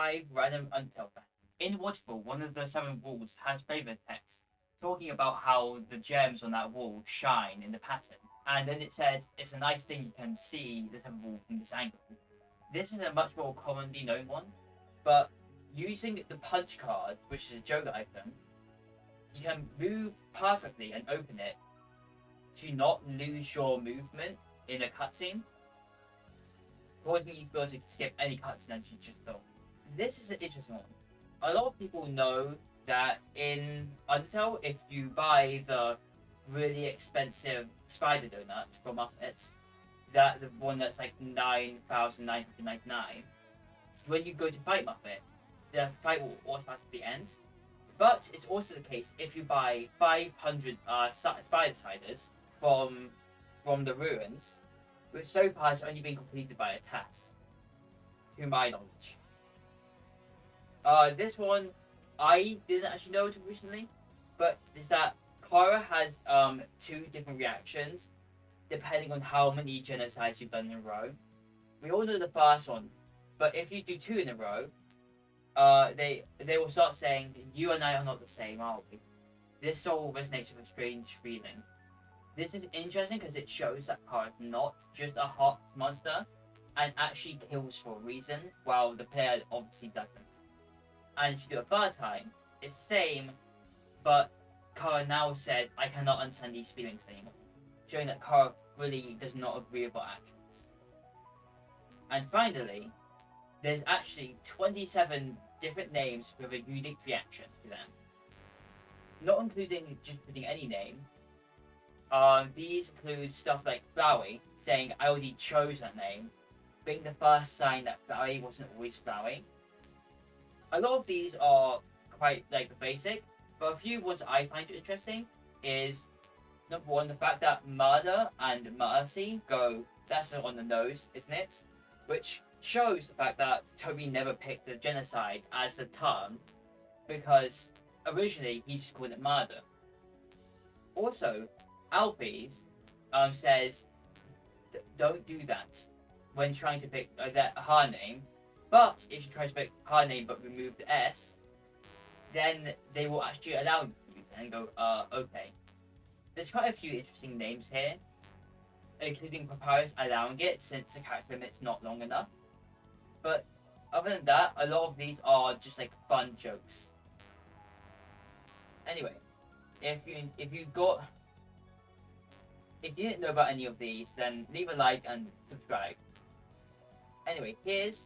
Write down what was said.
5 random Undertale facts. In Waterfall, one of the 7 walls has flavor text talking about how the gems on that wall shine in the pattern. And then it says it's a nice thing you can see the 7 wall from this angle. This is a much more commonly known one, but using the punch card, which is a Joker icon, you can move perfectly and open it to not lose your movement in a cutscene, causing you to be able to skip any cutscene as you just thought. This is an interesting one. A lot of people know that in Undertale, if you buy the really expensive spider donut from Muppets, that the one that's like 9,999, when you go to fight Muppet, the fight will automatically end. But it's also the case if you buy 500 spider ciders from the ruins, which so far has only been completed by a task, to my knowledge. This one, I didn't actually know until recently, but is that Kara has 2 different reactions depending on how many genocides you've done in a row. We all know the first one, but if you do 2 in a row, they will start saying, "You and I are not the same, are we?" This all resonates with a strange feeling. This is interesting because it shows that Kara is not just a hot monster and actually kills for a reason, while the player obviously doesn't. And if you do a 3rd time, it's the same, but Kara now says, "I cannot understand these feelings anymore," showing that Kara really does not agree with our actions. And finally, there's actually 27 different names with a unique reaction to them. Not including just putting any name. These include stuff like Flowey, saying, "I already chose that name," being the first sign that Flowey wasn't always Flowey. A lot of these are quite basic, but a few ones I find interesting is number 1, the fact that murder and mercy go, that's on the nose, isn't it? Which shows the fact that Toby never picked the genocide as a term, because originally he just called it murder. Also, Alfie's says, "Don't do that" when trying to pick her name, but if you try to pick her name but remove the S, then they will actually allow you to use it and go, okay. There's quite a few interesting names here, including Papyrus allowing it since the character limit's not long enough. But other than that, a lot of these are just fun jokes. Anyway, if you didn't know about any of these, then leave a like and subscribe. Anyway, here's